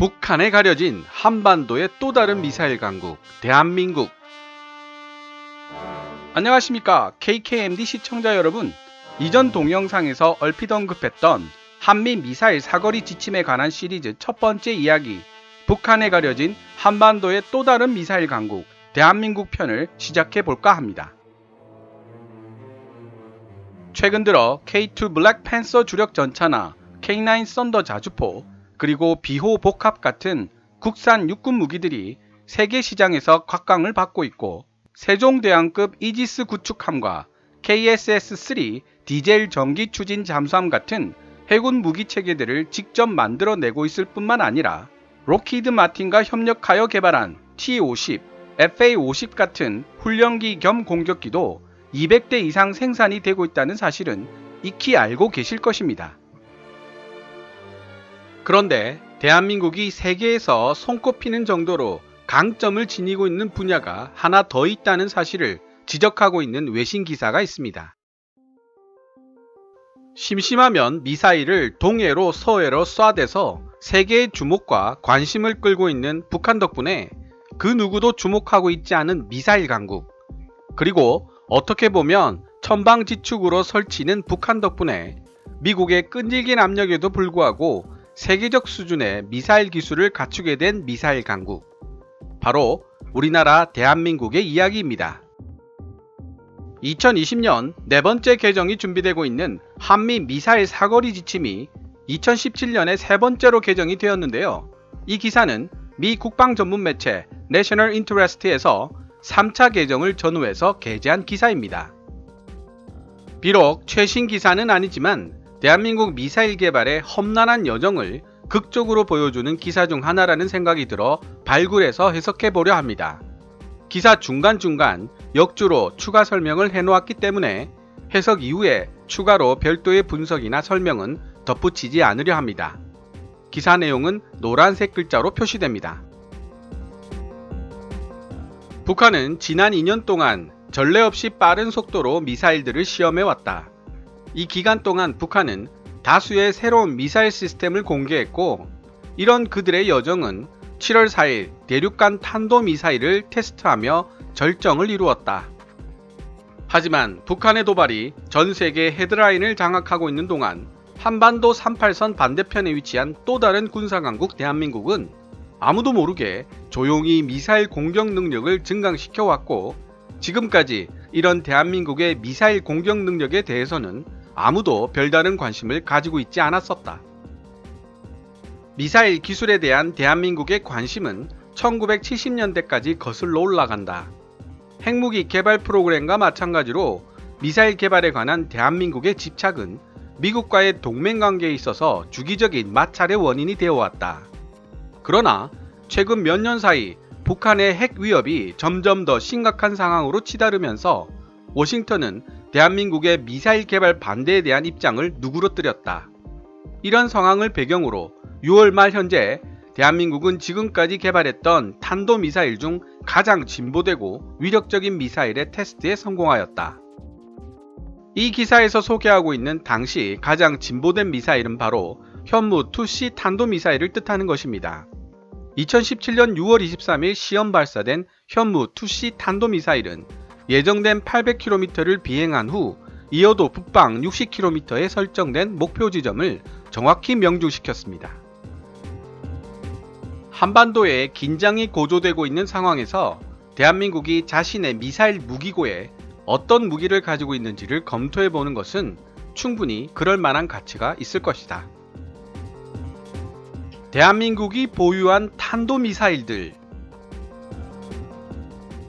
북한에 가려진 한반도의 또 다른 미사일 강국, 대한민국. 안녕하십니까 KKMD 시청자 여러분. 이전 동영상에서 얼핏 언급했던 한미 미사일 사거리 지침에 관한 시리즈 첫 번째 이야기, 북한에 가려진 한반도의 또 다른 미사일 강국, 대한민국 편을 시작해 볼까 합니다. 최근 들어 K2 블랙 팬서 주력 전차나 K9 썬더 자주포, 그리고 비호 복합 같은 국산 육군 무기들이 세계 시장에서 곽강을 받고 있고, 세종대왕급 이지스 구축함과 KSS-3 디젤 전기 추진 잠수함 같은 해군 무기 체계들을 직접 만들어내고 있을 뿐만 아니라 록히드 마틴과 협력하여 개발한 T-50, FA-50 같은 훈련기 겸 공격기도 200대 이상 생산이 되고 있다는 사실은 익히 알고 계실 것입니다. 그런데 대한민국이 세계에서 손꼽히는 정도로 강점을 지니고 있는 분야가 하나 더 있다는 사실을 지적하고 있는 외신 기사가 있습니다. 심심하면 미사일을 동해로 서해로 쏴대서 세계의 주목과 관심을 끌고 있는 북한 덕분에 그 누구도 주목하고 있지 않은 미사일 강국, 그리고 어떻게 보면 천방지축으로 설치는 북한 덕분에 미국의 끈질긴 압력에도 불구하고 세계적 수준의 미사일 기술을 갖추게 된 미사일 강국, 바로 우리나라 대한민국의 이야기입니다. 2020년 네 번째 개정이 준비되고 있는 한미 미사일 사거리 지침이 2017년에 세 번째로 개정이 되었는데요. 이 기사는 미 국방 전문 매체 내셔널 인터레스트에서 3차 개정을 전후해서 게재한 기사입니다. 비록 최신 기사는 아니지만 대한민국 미사일 개발의 험난한 여정을 극적으로 보여주는 기사 중 하나라는 생각이 들어 발굴해서 해석해보려 합니다. 기사 중간중간 역주로 추가 설명을 해놓았기 때문에 해석 이후에 추가로 별도의 분석이나 설명은 덧붙이지 않으려 합니다. 기사 내용은 노란색 글자로 표시됩니다. 북한은 지난 2년 동안 전례 없이 빠른 속도로 미사일들을 시험해왔다. 이 기간 동안 북한은 다수의 새로운 미사일 시스템을 공개했고, 이런 그들의 여정은 7월 4일 대륙간 탄도미사일을 테스트하며 절정을 이루었다. 하지만 북한의 도발이 전 세계 헤드라인을 장악하고 있는 동안 한반도 38선 반대편에 위치한 또 다른 군사강국 대한민국은 아무도 모르게 조용히 미사일 공격 능력을 증강시켜 왔고, 지금까지 이런 대한민국의 미사일 공격 능력에 대해서는 아무도 별다른 관심을 가지고 있지 않았었다. 미사일 기술에 대한 대한민국의 관심은 1970년대까지 거슬러 올라간다. 핵무기 개발 프로그램과 마찬가지로 미사일 개발에 관한 대한민국의 집착은 미국과의 동맹관계에 있어서 주기적인 마찰의 원인이 되어왔다. 그러나 최근 몇 년 사이 북한의 핵 위협이 점점 더 심각한 상황으로 치달으면서 워싱턴은 대한민국의 미사일 개발 반대에 대한 입장을 누그러뜨렸다. 이런 상황을 배경으로 6월 말 현재 대한민국은 지금까지 개발했던 탄도미사일 중 가장 진보되고 위력적인 미사일의 테스트에 성공하였다. 이 기사에서 소개하고 있는 당시 가장 진보된 미사일은 바로 현무2C 탄도미사일을 뜻하는 것입니다. 2017년 6월 23일 시험 발사된 현무2C 탄도미사일은 예정된 800km를 비행한 후 이어도 북방 60km에 설정된 목표 지점을 정확히 명중시켰습니다. 한반도에 긴장이 고조되고 있는 상황에서 대한민국이 자신의 미사일 무기고에 어떤 무기를 가지고 있는지를 검토해보는 것은 충분히 그럴 만한 가치가 있을 것이다. 대한민국이 보유한 탄도미사일들.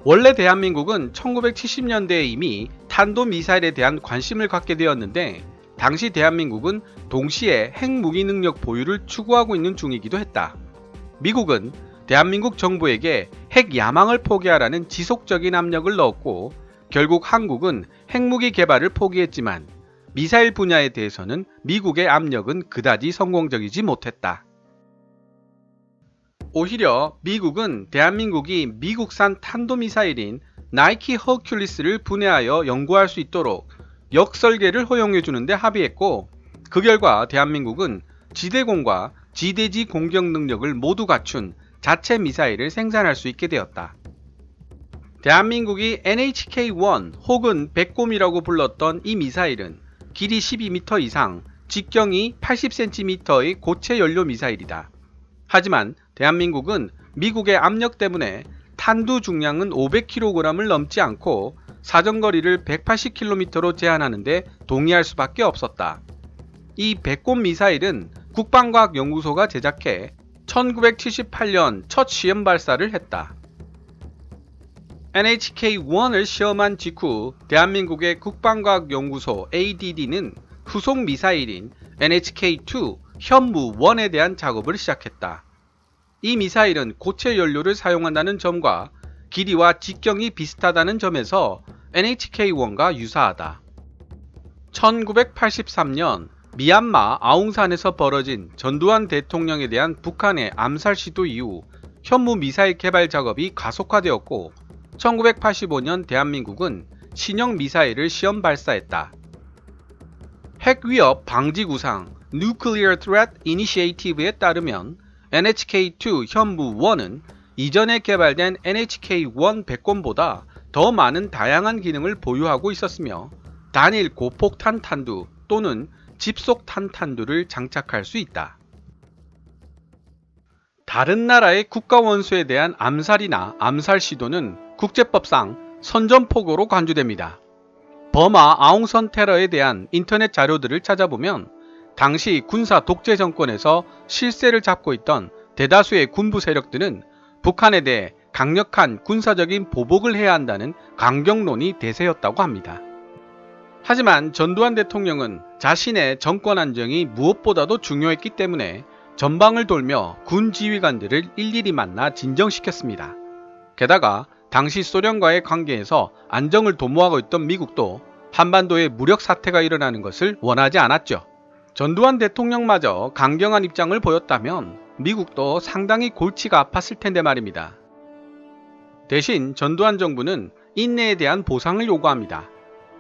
원래 대한민국은 1970년대에 이미 탄도미사일에 대한 관심을 갖게 되었는데, 당시 대한민국은 동시에 핵무기 능력 보유를 추구하고 있는 중이기도 했다. 미국은 대한민국 정부에게 핵 야망을 포기하라는 지속적인 압력을 넣었고, 결국 한국은 핵무기 개발을 포기했지만 미사일 분야에 대해서는 미국의 압력은 그다지 성공적이지 못했다. 오히려 미국은 대한민국이 미국산 탄도미사일인 나이키 허큘리스를 분해하여 연구할 수 있도록 역설계를 허용해 주는데 합의했고, 그 결과 대한민국은 지대공과 지대지 공격 능력을 모두 갖춘 자체 미사일을 생산할 수 있게 되었다. 대한민국이 NHK-1 혹은 백곰이라고 불렀던 이 미사일은 길이 12m 이상, 직경이 80cm의 고체 연료 미사일이다. 하지만 대한민국은 미국의 압력 때문에 탄두 중량은 500kg을 넘지 않고 사정거리를 180km로 제한하는데 동의할 수밖에 없었다. 이 백곰 미사일은 국방과학연구소가 제작해 1978년 첫 시험 발사를 했다. NHK-1을 시험한 직후 대한민국의 국방과학연구소 ADD는 후속 미사일인 NHK-2 현무-1에 대한 작업을 시작했다. 이 미사일은 고체 연료를 사용한다는 점과 길이와 직경이 비슷하다는 점에서 NHK-1과 유사하다. 1983년 미얀마 아웅산에서 벌어진 전두환 대통령에 대한 북한의 암살 시도 이후 현무 미사일 개발 작업이 가속화되었고 1985년 대한민국은 신형 미사일을 시험 발사했다. 핵위협 방지 구상 Nuclear Threat Initiative에 따르면 NHK-2 현무-1은 이전에 개발된 NHK-1 백곰보다 더 많은 다양한 기능을 보유하고 있었으며 단일 고폭탄 탄두 또는 집속탄 탄두를 장착할 수 있다. 다른 나라의 국가원수에 대한 암살이나 암살 시도는 국제법상 선전포고로 간주됩니다. 버마 아웅선 테러에 대한 인터넷 자료들을 찾아보면 당시 군사 독재 정권에서 실세를 잡고 있던 대다수의 군부 세력들은 북한에 대해 강력한 군사적인 보복을 해야 한다는 강경론이 대세였다고 합니다. 하지만 전두환 대통령은 자신의 정권 안정이 무엇보다도 중요했기 때문에 전방을 돌며 군 지휘관들을 일일이 만나 진정시켰습니다. 게다가 당시 소련과의 관계에서 안정을 도모하고 있던 미국도 한반도에 무력 사태가 일어나는 것을 원하지 않았죠. 전두환 대통령마저 강경한 입장을 보였다면 미국도 상당히 골치가 아팠을 텐데 말입니다. 대신 전두환 정부는 인내에 대한 보상을 요구합니다.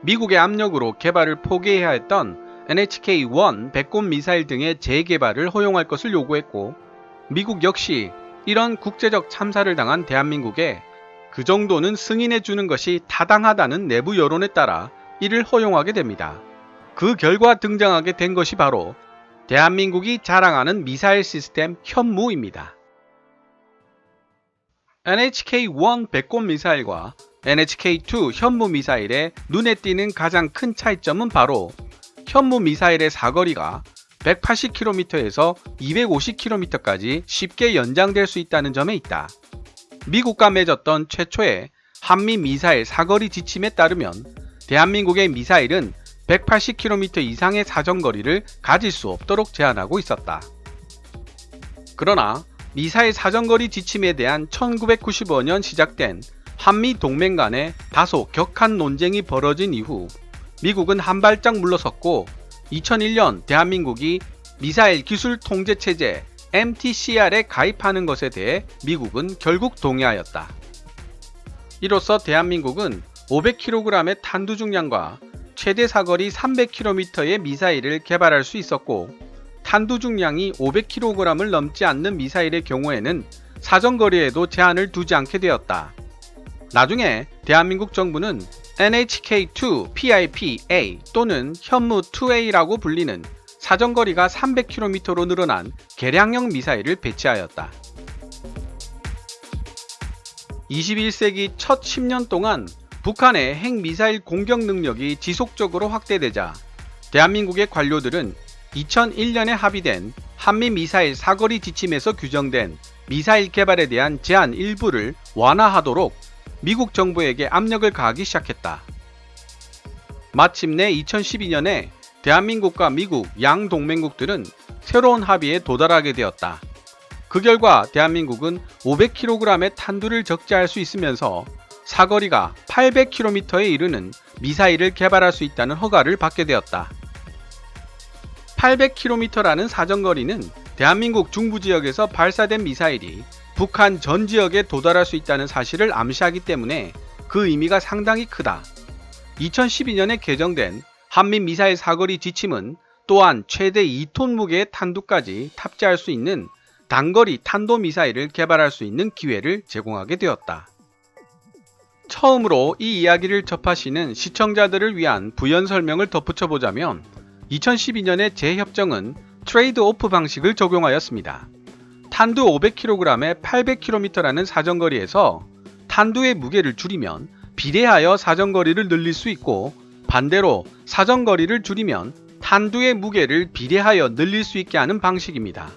미국의 압력으로 개발을 포기해야 했던 NHK-1 백곰 미사일 등의 재개발을 허용할 것을 요구했고 미국 역시 이런 국제적 참사를 당한 대한민국에 그 정도는 승인해 주는 것이 타당하다는 내부 여론에 따라 이를 허용하게 됩니다. 그 결과 등장하게 된 것이 바로 대한민국이 자랑하는 미사일 시스템 현무입니다. NHK-1 백곰 미사일과 NHK-2 현무 미사일의 눈에 띄는 가장 큰 차이점은 바로 현무 미사일의 사거리가 180km에서 250km까지 쉽게 연장될 수 있다는 점에 있다. 미국과 맺었던 최초의 한미 미사일 사거리 지침에 따르면 대한민국의 미사일은 180km 이상의 사정거리를 가질 수 없도록 제한하고 있었다. 그러나 미사일 사정거리 지침에 대한 1995년 시작된 한미 동맹 간의 다소 격한 논쟁이 벌어진 이후 미국은 한 발짝 물러섰고 2001년 대한민국이 미사일 기술 통제 체제 MTCR에 가입하는 것에 대해 미국은 결국 동의하였다. 이로써 대한민국은 500kg의 탄두 중량과 최대 사거리 300km의 미사일을 개발할 수 있었고 탄두 중량이 500kg을 넘지 않는 미사일의 경우에는 사정거리에도 제한을 두지 않게 되었다. 나중에 대한민국 정부는 NHK-2 PIP-A 또는 현무-2A라고 불리는 사정거리가 300km로 늘어난 개량형 미사일을 배치하였다. 21세기 첫 10년 동안 북한의 핵미사일 공격 능력이 지속적으로 확대되자 대한민국의 관료들은 2001년에 합의된 한미미사일 사거리 지침에서 규정된 미사일 개발에 대한 제한 일부를 완화하도록 미국 정부에게 압력을 가하기 시작했다. 마침내 2012년에 대한민국과 미국 양 동맹국들은 새로운 합의에 도달하게 되었다. 그 결과 대한민국은 500kg의 탄두를 적재할 수 있으면서 사거리가 800km에 이르는 미사일을 개발할 수 있다는 허가를 받게 되었다. 800km라는 사정거리는 대한민국 중부 지역에서 발사된 미사일이 북한 전 지역에 도달할 수 있다는 사실을 암시하기 때문에 그 의미가 상당히 크다. 2012년에 개정된 한미 미사일 사거리 지침은 또한 최대 2톤 무게의 탄두까지 탑재할 수 있는 단거리 탄도미사일을 개발할 수 있는 기회를 제공하게 되었다. 처음으로 이 이야기를 접하시는 시청자들을 위한 부연 설명을 덧붙여보자면 2012년의 재협정은 트레이드 오프 방식을 적용하였습니다. 탄두 500kg에 800km라는 사정거리에서 탄두의 무게를 줄이면 비례하여 사정거리를 늘릴 수 있고, 반대로 사정거리를 줄이면 탄두의 무게를 비례하여 늘릴 수 있게 하는 방식입니다.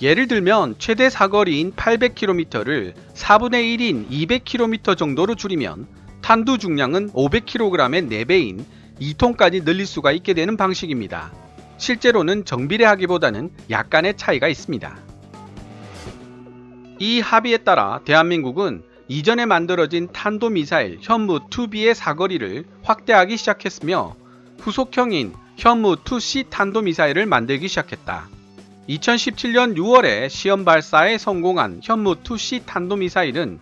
예를 들면 최대 사거리인 800km를 4분의 1인 200km 정도로 줄이면 탄두 중량은 500kg의 4배인 2톤까지 늘릴 수가 있게 되는 방식입니다. 실제로는 정비례하기보다는 약간의 차이가 있습니다. 이 합의에 따라 대한민국은 이전에 만들어진 탄도미사일 현무2B의 사거리를 확대하기 시작했으며 후속형인 현무2C 탄도미사일을 만들기 시작했다. 2017년 6월에 시험 발사에 성공한 현무2C 탄도미사일은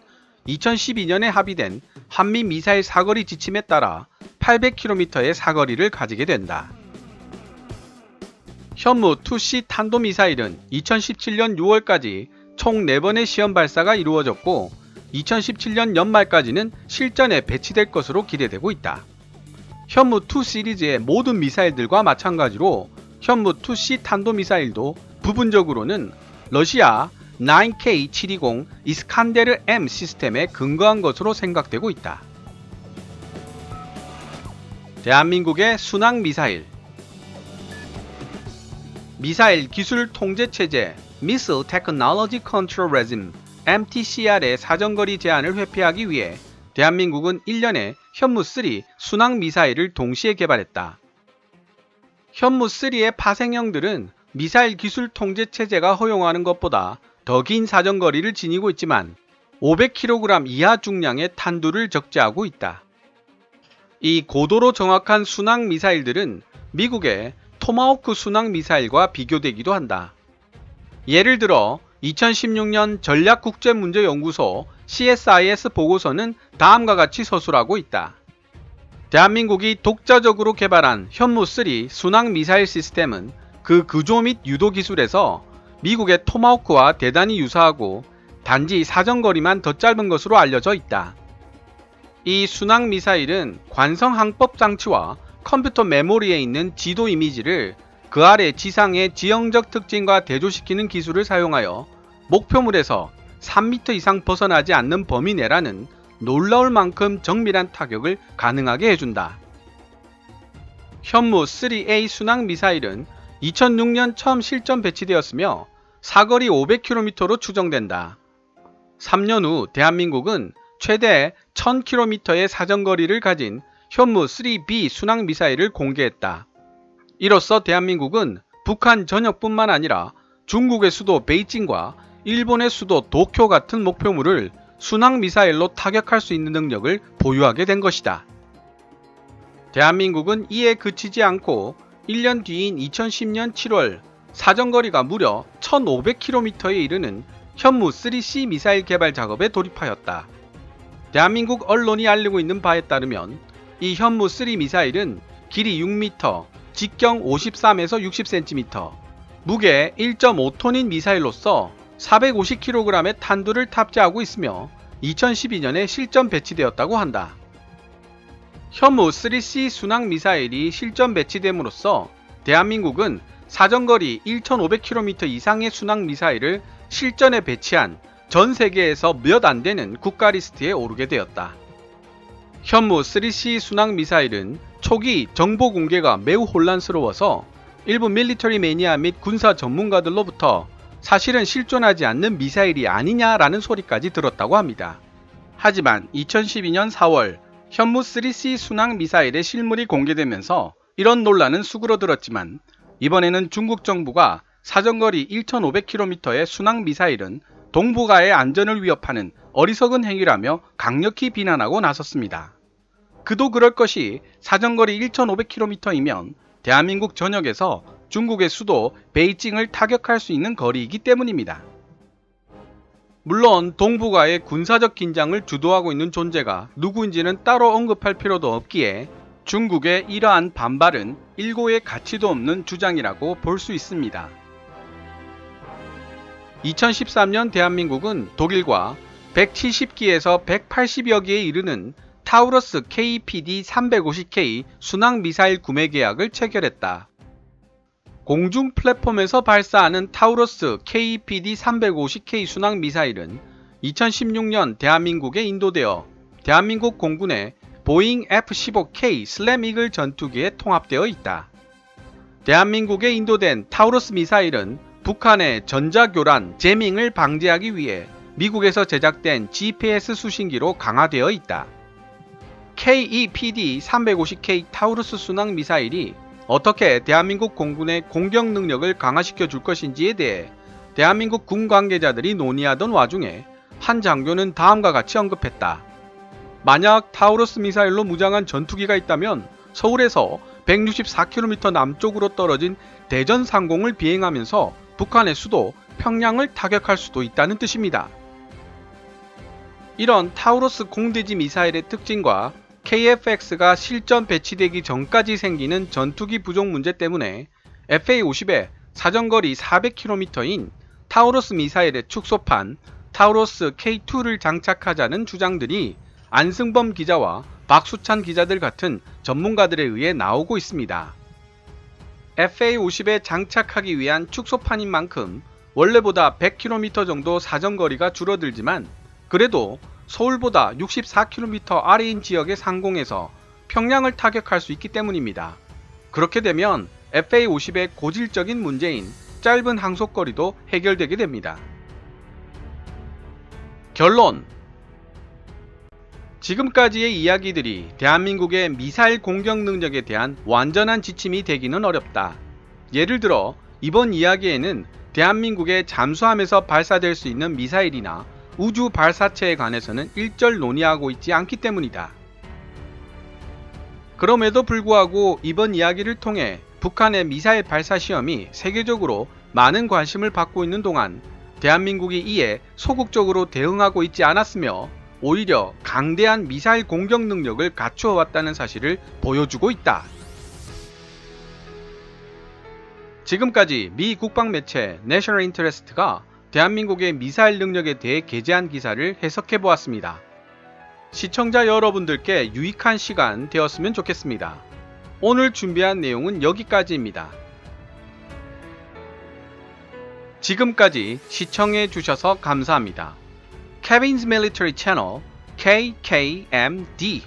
2012년에 합의된 한미 미사일 사거리 지침에 따라 800km의 사거리를 가지게 된다. 현무2C 탄도미사일은 2017년 6월까지 총 4번의 시험 발사가 이루어졌고 2017년 연말까지는 실전에 배치될 것으로 기대되고 있다. 현무2 시리즈의 모든 미사일들과 마찬가지로 현무2C 탄도미사일도 부분적으로는 러시아 9K720 이스칸데르 M 시스템에 근거한 것으로 생각되고 있다. 대한민국의 순항미사일 미사일 기술 통제체제 Missile Technology Control Regime MTCR의 사정거리 제한을 회피하기 위해 대한민국은 1년에 현무3 순항미사일을 동시에 개발했다. 현무3의 파생형들은 미사일 기술 통제체제가 허용하는 것보다 더 긴 사정거리를 지니고 있지만 500kg 이하 중량의 탄두를 적재하고 있다. 이 고도로 정확한 순항미사일들은 미국의 토마호크 순항미사일과 비교되기도 한다. 예를 들어 2016년 전략국제문제연구소 CSIS 보고서는 다음과 같이 서술하고 있다. 대한민국이 독자적으로 개발한 현무3 순항미사일 시스템은 그 구조 및 유도 기술에서 미국의 토마호크와 대단히 유사하고 단지 사정거리만 더 짧은 것으로 알려져 있다. 이 순항미사일은 관성 항법 장치와 컴퓨터 메모리에 있는 지도 이미지를 그 아래 지상의 지형적 특징과 대조시키는 기술을 사용하여 목표물에서 3m 이상 벗어나지 않는 범위 내라는 놀라울 만큼 정밀한 타격을 가능하게 해준다. 현무3A 순항미사일은 2006년 처음 실전 배치되었으며 사거리 500km로 추정된다. 3년 후 대한민국은 최대 1000km의 사정거리를 가진 현무3B 순항미사일을 공개했다. 이로써 대한민국은 북한 전역뿐만 아니라 중국의 수도 베이징과 일본의 수도 도쿄 같은 목표물을 순항미사일로 타격할 수 있는 능력을 보유하게 된 것이다. 대한민국은 이에 그치지 않고 1년 뒤인 2010년 7월 사정거리가 무려 1500km에 이르는 현무3C 미사일 개발 작업에 돌입하였다. 대한민국 언론이 알리고 있는 바에 따르면 이 현무3 미사일은 길이 6m, 직경 53에서 60cm, 무게 1.5톤인 미사일로서 450kg의 탄두를 탑재하고 있으며 2012년에 실전 배치되었다고 한다. 현무3C 순항미사일이 실전 배치됨으로써 대한민국은 사정거리 1500km 이상의 순항미사일을 실전에 배치한 전 세계에서 몇 안 되는 국가 리스트에 오르게 되었다. 현무3C 순항미사일은 초기 정보 공개가 매우 혼란스러워서 일부 밀리터리 매니아 및 군사 전문가들로부터 사실은 실존하지 않는 미사일이 아니냐라는 소리까지 들었다고 합니다. 하지만 2012년 4월 현무3C 순항미사일의 실물이 공개되면서 이런 논란은 수그러들었지만 이번에는 중국 정부가 사정거리 1500km의 순항미사일은 동북아의 안전을 위협하는 어리석은 행위라며 강력히 비난하고 나섰습니다. 그도 그럴 것이 사정거리 1500km이면 대한민국 전역에서 중국의 수도 베이징을 타격할 수 있는 거리이기 때문입니다. 물론 동북아의 군사적 긴장을 주도하고 있는 존재가 누구인지는 따로 언급할 필요도 없기에 중국의 이러한 반발은 일고의 가치도 없는 주장이라고 볼 수 있습니다. 2013년 대한민국은 독일과 170기에서 180여 기에 이르는 타우러스 KPD-350K 순항미사일 구매 계약을 체결했다. 공중 플랫폼에서 발사하는 타우러스 KPD-350K 순항미사일은 2016년 대한민국에 인도되어 대한민국 공군의 보잉 F-15K 슬램 이글 전투기에 통합되어 있다. 대한민국에 인도된 타우러스 미사일은 북한의 전자교란, 제밍을 방지하기 위해 미국에서 제작된 GPS 수신기로 강화되어 있다. KEPD-350K 타우러스 순항 미사일이 어떻게 대한민국 공군의 공격 능력을 강화시켜 줄 것인지에 대해 대한민국 군 관계자들이 논의하던 와중에 한 장교는 다음과 같이 언급했다. 만약 타우러스 미사일로 무장한 전투기가 있다면 서울에서 164km 남쪽으로 떨어진 대전 상공을 비행하면서 북한의 수도 평양을 타격할 수도 있다는 뜻입니다. 이런 타우러스 공대지 미사일의 특징과 KF-X가 실전 배치되기 전까지 생기는 전투기 부족 문제 때문에 FA-50의 사정거리 400km인 타우러스 미사일의 축소판 타우러스 K2를 장착하자는 주장들이 안승범 기자와 박수찬 기자들 같은 전문가들에 의해 나오고 있습니다. FA-50에 장착하기 위한 축소판인 만큼 원래보다 100km 정도 사정거리가 줄어들지만 그래도 서울보다 64km 아래인 지역의 상공에서 평양을 타격할 수 있기 때문입니다. 그렇게 되면 FA-50의 고질적인 문제인 짧은 항속거리도 해결되게 됩니다. 결론. 지금까지의 이야기들이 대한민국의 미사일 공격 능력에 대한 완전한 지침이 되기는 어렵다. 예를 들어 이번 이야기에는 대한민국의 잠수함에서 발사될 수 있는 미사일이나 우주 발사체에 관해서는 일절 논의하고 있지 않기 때문이다. 그럼에도 불구하고 이번 이야기를 통해 북한의 미사일 발사 시험이 세계적으로 많은 관심을 받고 있는 동안 대한민국이 이에 소극적으로 대응하고 있지 않았으며 오히려 강대한 미사일 공격 능력을 갖추어 왔다는 사실을 보여주고 있다. 지금까지 미 국방 매체 내셔널 인터레스트가 대한민국의 미사일 능력에 대해 게재한 기사를 해석해 보았습니다. 시청자 여러분들께 유익한 시간 되었으면 좋겠습니다. 오늘 준비한 내용은 여기까지입니다. 지금까지 시청해 주셔서 감사합니다. Kevin's Military Channel KKMD